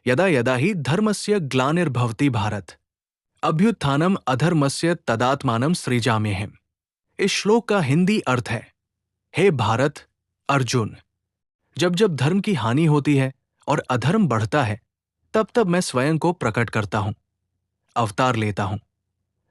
यदा यदा हि धर्मस्य ग्लानिर्भवति भारत अभ्युत्थानम अधर्मस्य तदात्मानं सृजाम्यहम्। इस श्लोक का हिंदी अर्थ है, हे भारत अर्जुन, जब जब धर्म की हानि होती है और अधर्म बढ़ता है, तब तब मैं स्वयं को प्रकट करता हूं, अवतार लेता हूं।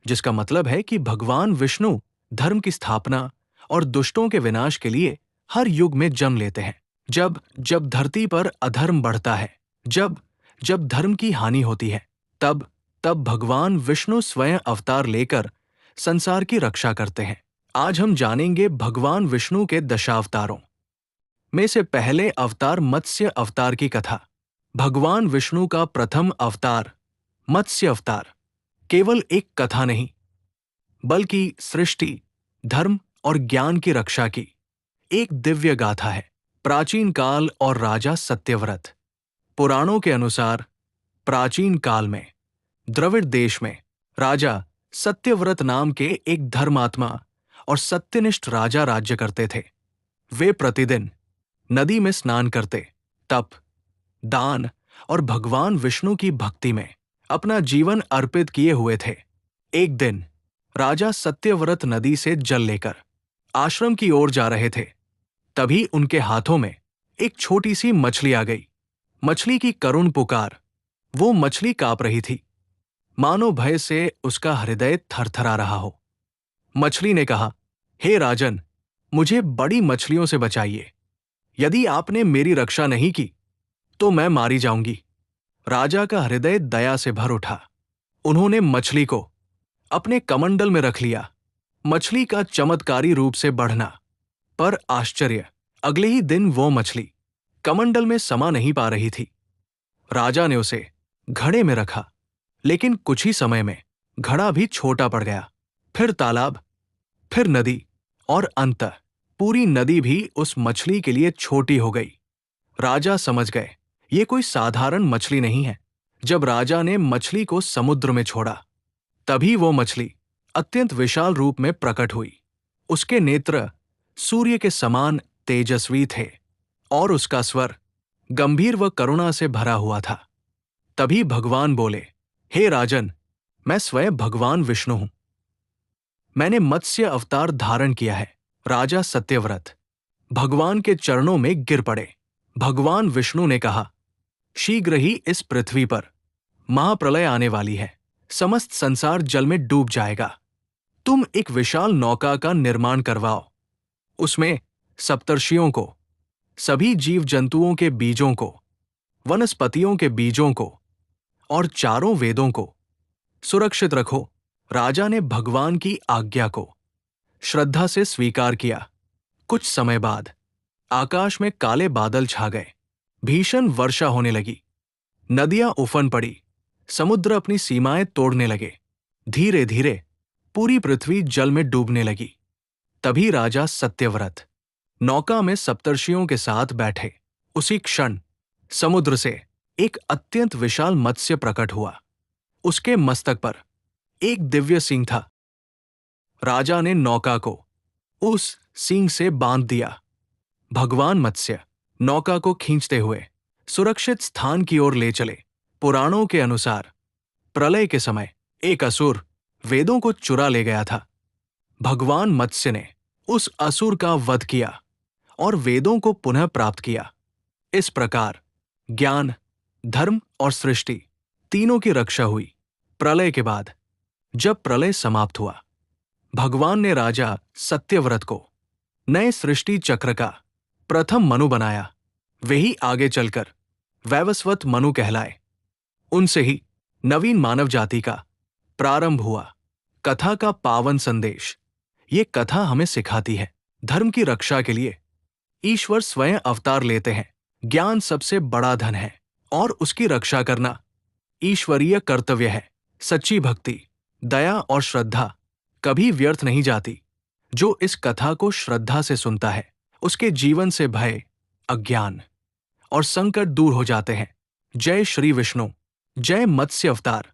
जिसका मतलब है कि भगवान विष्णु धर्म की स्थापना और दुष्टों के विनाश के लिए हर युग में जन्म लेते हैं। जब जब धरती पर अधर्म बढ़ता है, जब जब धर्म की हानि होती है, तब तब भगवान विष्णु स्वयं अवतार लेकर संसार की रक्षा करते हैं। आज हम जानेंगे भगवान विष्णु के दशावतारों में से पहले अवतार मत्स्य अवतार की कथा। भगवान विष्णु का प्रथम अवतार मत्स्य अवतार केवल एक कथा नहीं, बल्कि सृष्टि, धर्म और ज्ञान की रक्षा की एक दिव्य गाथा है। प्राचीन काल और राजा सत्यव्रत। पुराणों के अनुसार प्राचीन काल में द्रविड़ देश में राजा सत्यव्रत नाम के एक धर्मात्मा और सत्यनिष्ठ राजा राज्य करते थे। वे प्रतिदिन नदी में स्नान करते, तप, दान और भगवान विष्णु की भक्ति में अपना जीवन अर्पित किए हुए थे। एक दिन राजा सत्यव्रत नदी से जल लेकर आश्रम की ओर जा रहे थे। तभी उनके हाथों में एक छोटी सी मछली आ गई। मछली की करुण पुकार, वो मछली कांप रही थी, मानो भय से उसका हृदय थरथरा रहा हो। मछली ने कहा, हे राजन, मुझे बड़ी मछलियों से बचाइए। यदि आपने मेरी रक्षा नहीं की तो मैं मारी जाऊंगी। राजा का हृदय दया से भर उठा। उन्होंने मछली को अपने कमंडल में रख लिया। मछली का चमत्कारी रूप से बढ़ना, पर आश्चर्य, अगले ही दिन वो मछली कमंडल में समा नहीं पा रही थी। राजा ने उसे घड़े में रखा, लेकिन कुछ ही समय में घड़ा भी छोटा पड़ गया। फिर तालाब, फिर नदी और अंततः पूरी नदी भी उस मछली के लिए छोटी हो गई। राजा समझ गए, ये कोई साधारण मछली नहीं है। जब राजा ने मछली को समुद्र में छोड़ा, तभी वो मछली अत्यंत विशाल रूप में प्रकट हुई। उसके नेत्र सूर्य के समान तेजस्वी थे और उसका स्वर गंभीर व करुणा से भरा हुआ था। तभी भगवान बोले, हे राजन, मैं स्वयं भगवान विष्णु हूं। मैंने मत्स्य अवतार धारण किया है। राजा सत्यव्रत भगवान के चरणों में गिर पड़े। भगवान विष्णु ने कहा, शीघ्र ही इस पृथ्वी पर महाप्रलय आने वाली है। समस्त संसार जल में डूब जाएगा। तुम एक विशाल नौका का निर्माण करवाओ। उसमें सप्तर्षियों को, सभी जीव जंतुओं के बीजों को, वनस्पतियों के बीजों को और चारों वेदों को सुरक्षित रखो। राजा ने भगवान की आज्ञा को श्रद्धा से स्वीकार किया। कुछ समय बाद आकाश में काले बादल छा गए। भीषण वर्षा होने लगी। नदियां उफन पड़ी। समुद्र अपनी सीमाएं तोड़ने लगे। धीरे धीरे पूरी पृथ्वी जल में डूबने लगी। तभी राजा सत्यव्रत नौका में सप्तर्षियों के साथ बैठे। उसी क्षण समुद्र से एक अत्यंत विशाल मत्स्य प्रकट हुआ। उसके मस्तक पर एक दिव्य सींग था। राजा ने नौका को उस सींग से बांध दिया। भगवान मत्स्य नौका को खींचते हुए सुरक्षित स्थान की ओर ले चले। पुराणों के अनुसार प्रलय के समय एक असुर वेदों को चुरा ले गया था। भगवान मत्स्य ने उस असुर का वध किया और वेदों को पुनः प्राप्त किया। इस प्रकार ज्ञान, धर्म और सृष्टि तीनों की रक्षा हुई। प्रलय के बाद जब प्रलय समाप्त हुआ, भगवान ने राजा सत्यव्रत को नए सृष्टि चक्र का प्रथम मनु बनाया। वे ही आगे चलकर वैवस्वत मनु कहलाए। उनसे ही नवीन मानव जाति का प्रारंभ हुआ। कथा का पावन संदेश। ये कथा हमें सिखाती है, धर्म की रक्षा के लिए ईश्वर स्वयं अवतार लेते हैं। ज्ञान सबसे बड़ा धन है और उसकी रक्षा करना ईश्वरीय कर्तव्य है। सच्ची भक्ति, दया और श्रद्धा कभी व्यर्थ नहीं जाती। जो इस कथा को श्रद्धा से सुनता है, उसके जीवन से भय, अज्ञान और संकट दूर हो जाते हैं। जय श्री विष्णु। जय मत्स्य अवतार।